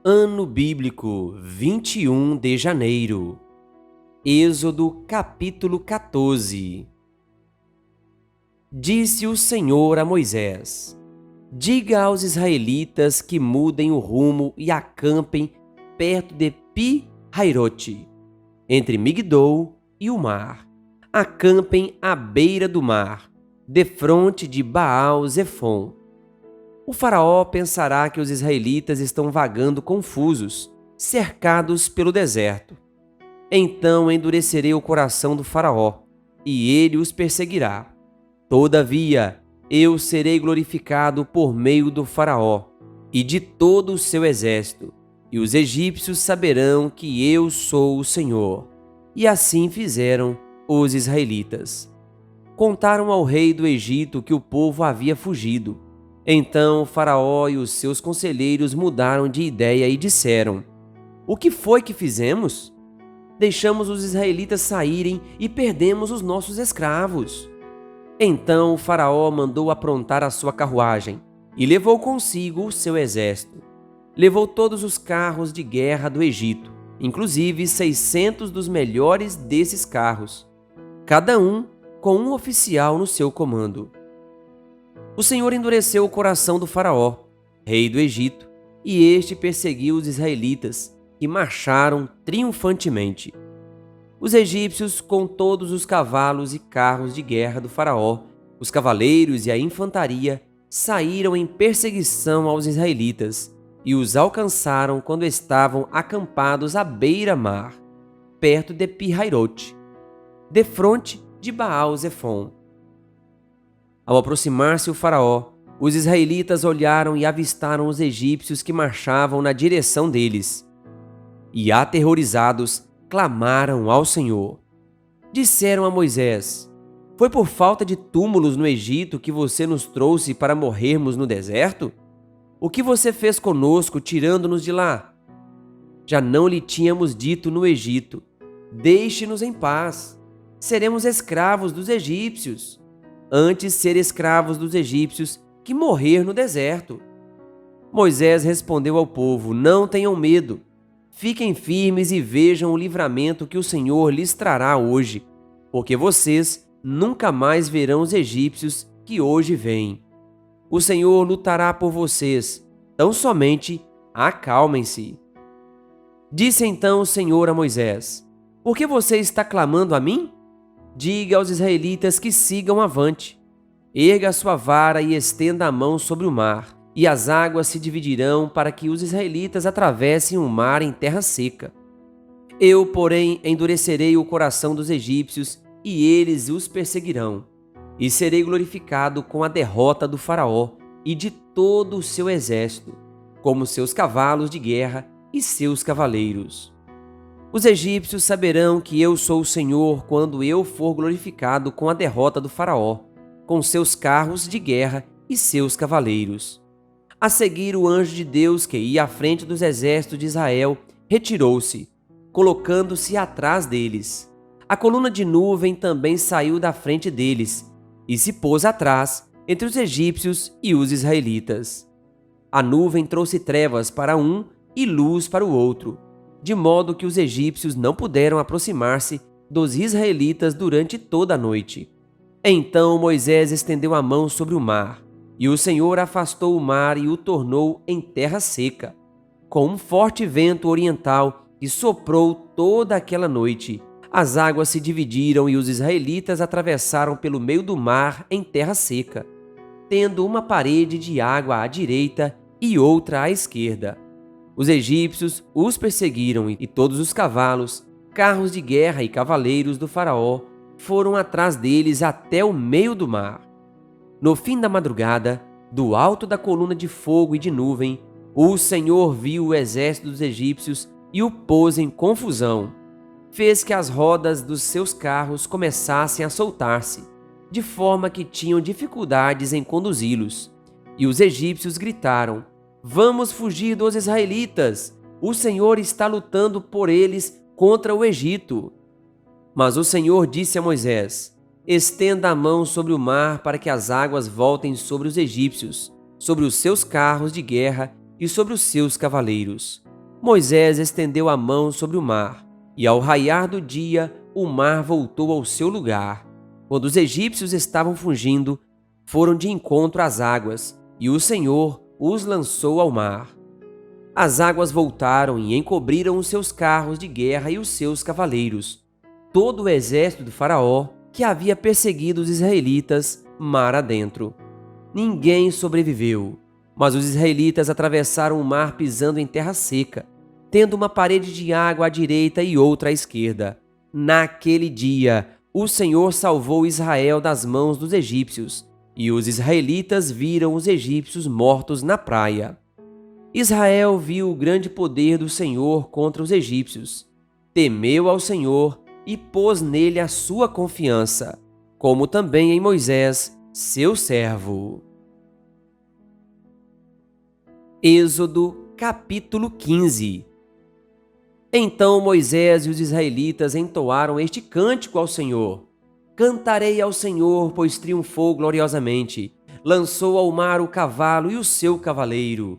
Ano Bíblico 21 de janeiro. Êxodo capítulo 14. Disse o Senhor a Moisés: diga aos israelitas que mudem o rumo e acampem perto de Pi-Hairote, entre Migdol e o mar. Acampem à beira do mar, defronte de Baal-Zefon. O faraó pensará que os israelitas estão vagando confusos, cercados pelo deserto. Então endurecerei o coração do faraó, e ele os perseguirá. Todavia, eu serei glorificado por meio do faraó e de todo o seu exército, e os egípcios saberão que eu sou o Senhor. E assim fizeram os israelitas. Contaram ao rei do Egito que o povo havia fugido. Então o faraó e os seus conselheiros mudaram de ideia e disseram: o que foi que fizemos? Deixamos os israelitas saírem e perdemos os nossos escravos. Então o faraó mandou aprontar a sua carruagem e levou consigo o seu exército. Levou todos os carros de guerra do Egito, inclusive 600 dos melhores desses carros, cada um com um oficial no seu comando. O Senhor endureceu o coração do faraó, rei do Egito, e este perseguiu os israelitas, que marcharam triunfantemente. Os egípcios, com todos os cavalos e carros de guerra do faraó, os cavaleiros e a infantaria, saíram em perseguição aos israelitas e os alcançaram quando estavam acampados à beira-mar, perto de Pi-Hairote, defronte de Baal-Zefon. Ao aproximar-se o faraó, os israelitas olharam e avistaram os egípcios que marchavam na direção deles. E, aterrorizados, clamaram ao Senhor. Disseram a Moisés: foi por falta de túmulos no Egito que você nos trouxe para morrermos no deserto? O que você fez conosco, tirando-nos de lá? Já não lhe tínhamos dito no Egito: deixe-nos em paz, seremos escravos dos egípcios. Antes ser escravos dos egípcios que morrer no deserto. Moisés respondeu ao povo: não tenham medo, fiquem firmes e vejam o livramento que o Senhor lhes trará hoje, porque vocês nunca mais verão os egípcios que hoje vêm. O Senhor lutará por vocês, tão somente acalmem-se. Disse então o Senhor a Moisés: por que você está clamando a mim? Diga aos israelitas que sigam avante. Erga a sua vara e estenda a mão sobre o mar, e as águas se dividirão para que os israelitas atravessem o mar em terra seca. Eu, porém, endurecerei o coração dos egípcios, e eles os perseguirão. E serei glorificado com a derrota do faraó e de todo o seu exército, como seus cavalos de guerra e seus cavaleiros. Os egípcios saberão que eu sou o Senhor quando eu for glorificado com a derrota do faraó, com seus carros de guerra e seus cavaleiros. A seguir, o anjo de Deus que ia à frente dos exércitos de Israel retirou-se, colocando-se atrás deles. A coluna de nuvem também saiu da frente deles e se pôs atrás, entre os egípcios e os israelitas. A nuvem trouxe trevas para um e luz para o outro, de modo que os egípcios não puderam aproximar-se dos israelitas durante toda a noite. Então Moisés estendeu a mão sobre o mar, e o Senhor afastou o mar e o tornou em terra seca, com um forte vento oriental que soprou toda aquela noite. As águas se dividiram e os israelitas atravessaram pelo meio do mar em terra seca, tendo uma parede de água à direita e outra à esquerda. Os egípcios os perseguiram e todos os cavalos, carros de guerra e cavaleiros do faraó foram atrás deles até o meio do mar. No fim da madrugada, do alto da coluna de fogo e de nuvem, o Senhor viu o exército dos egípcios e o pôs em confusão. Fez que as rodas dos seus carros começassem a soltar-se, de forma que tinham dificuldades em conduzi-los. E os egípcios gritaram: vamos fugir dos israelitas! O Senhor está lutando por eles contra o Egito. Mas o Senhor disse a Moisés: estenda a mão sobre o mar para que as águas voltem sobre os egípcios, sobre os seus carros de guerra e sobre os seus cavaleiros. Moisés estendeu a mão sobre o mar, e ao raiar do dia, o mar voltou ao seu lugar. Quando os egípcios estavam fugindo, foram de encontro às águas, e o Senhor os lançou ao mar. As águas voltaram e encobriram os seus carros de guerra e os seus cavaleiros. Todo o exército do faraó, que havia perseguido os israelitas, mar adentro. Ninguém sobreviveu, mas os israelitas atravessaram o mar pisando em terra seca, tendo uma parede de água à direita e outra à esquerda. Naquele dia, o Senhor salvou Israel das mãos dos egípcios, e os israelitas viram os egípcios mortos na praia. Israel viu o grande poder do Senhor contra os egípcios, temeu ao Senhor e pôs nele a sua confiança, como também em Moisés, seu servo. Êxodo, capítulo 15. Então Moisés e os israelitas entoaram este cântico ao Senhor. Cantarei ao Senhor, pois triunfou gloriosamente. Lançou ao mar o cavalo e o seu cavaleiro.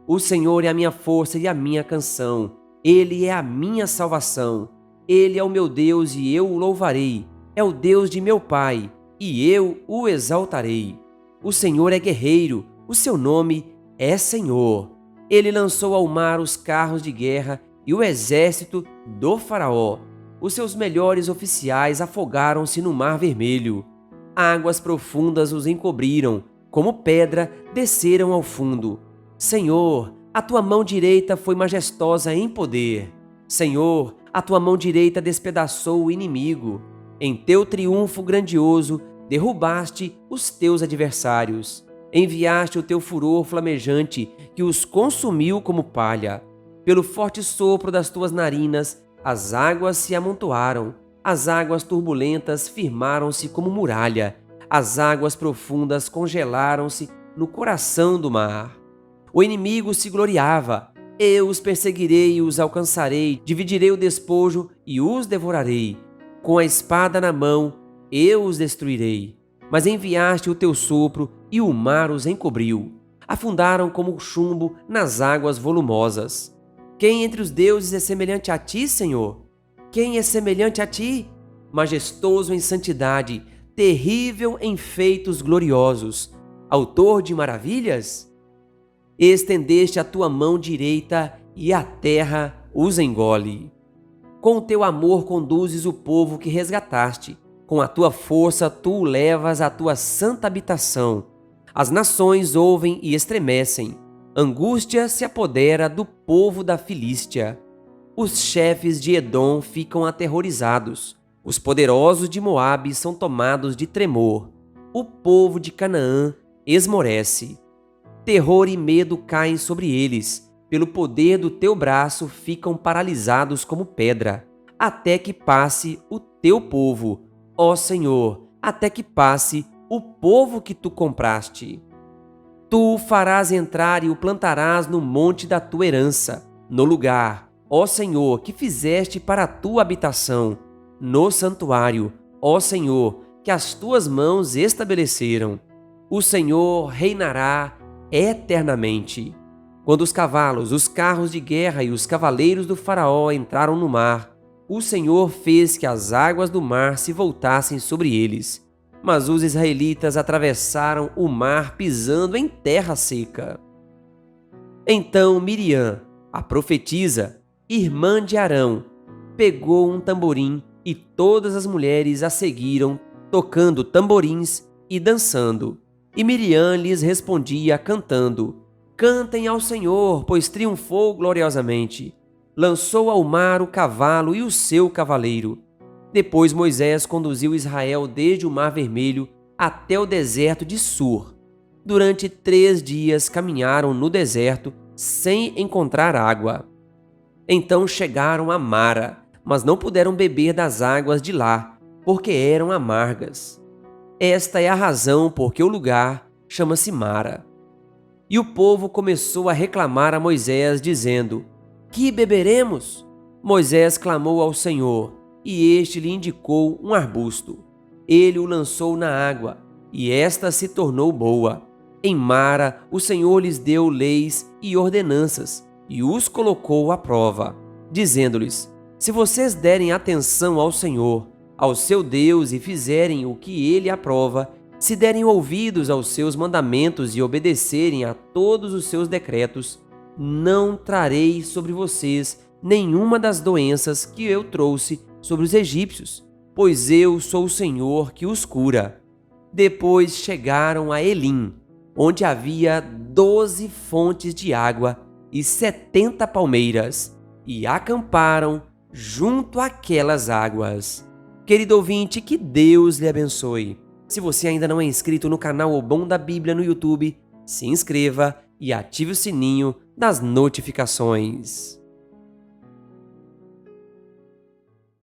O Senhor é a minha força e a minha canção. Ele é a minha salvação. Ele é o meu Deus e eu o louvarei. É o Deus de meu pai e eu o exaltarei. O Senhor é guerreiro. O seu nome é Senhor. Ele lançou ao mar os carros de guerra e o exército do faraó. Os seus melhores oficiais afogaram-se no mar vermelho. Águas profundas os encobriram, como pedra desceram ao fundo. Senhor, a tua mão direita foi majestosa em poder. Senhor, a tua mão direita despedaçou o inimigo. Em teu triunfo grandioso, derrubaste os teus adversários. Enviaste o teu furor flamejante, que os consumiu como palha. Pelo forte sopro das tuas narinas, as águas se amontoaram. As águas turbulentas firmaram-se como muralha. As águas profundas congelaram-se no coração do mar. O inimigo se gloriava. Eu os perseguirei e os alcançarei, dividirei o despojo e os devorarei. Com a espada na mão, eu os destruirei. Mas enviaste o teu sopro e o mar os encobriu. Afundaram como chumbo nas águas volumosas. Quem entre os deuses é semelhante a ti, Senhor? Quem é semelhante a ti? Majestoso em santidade, terrível em feitos gloriosos, autor de maravilhas? Estendeste a tua mão direita e a terra os engole. Com o teu amor conduzes o povo que resgataste. Com a tua força tu o levas à tua santa habitação. As nações ouvem e estremecem. Angústia se apodera do povo da Filístia. Os chefes de Edom ficam aterrorizados. Os poderosos de Moabe são tomados de tremor. O povo de Canaã esmorece. Terror e medo caem sobre eles. Pelo poder do teu braço ficam paralisados como pedra, até que passe o teu povo, ó Senhor, até que passe o povo que tu compraste. Tu o farás entrar e o plantarás no monte da tua herança, no lugar, ó Senhor, que fizeste para a tua habitação, no santuário, ó Senhor, que as tuas mãos estabeleceram. O Senhor reinará eternamente. Quando os cavalos, os carros de guerra e os cavaleiros do faraó entraram no mar, o Senhor fez que as águas do mar se voltassem sobre eles. Mas os israelitas atravessaram o mar pisando em terra seca. Então Miriam, a profetisa, irmã de Arão, pegou um tamborim e todas as mulheres a seguiram, tocando tamborins e dançando. E Miriam lhes respondia cantando: Cantem ao Senhor, pois triunfou gloriosamente. Lançou ao mar o cavalo e o seu cavaleiro. Depois Moisés conduziu Israel desde o Mar Vermelho até o deserto de Sur. Durante 3 dias caminharam no deserto sem encontrar água. Então chegaram a Mara, mas não puderam beber das águas de lá, porque eram amargas. Esta é a razão por que o lugar chama-se Mara. E o povo começou a reclamar a Moisés, dizendo: Que beberemos? Moisés clamou ao Senhor, e este lhe indicou um arbusto. Ele o lançou na água, e esta se tornou boa. Em Mara, o Senhor lhes deu leis e ordenanças, e os colocou à prova, dizendo-lhes: se vocês derem atenção ao Senhor, ao seu Deus, e fizerem o que ele aprova, se derem ouvidos aos seus mandamentos e obedecerem a todos os seus decretos, não trarei sobre vocês nenhuma das doenças que eu trouxe sobre os egípcios, pois eu sou o Senhor que os cura. Depois chegaram a Elim, onde havia 12 fontes de água e 70 palmeiras, e acamparam junto àquelas águas. Querido ouvinte, que Deus lhe abençoe. Se você ainda não é inscrito no canal O Bom da Bíblia no YouTube, se inscreva e ative o sininho das notificações.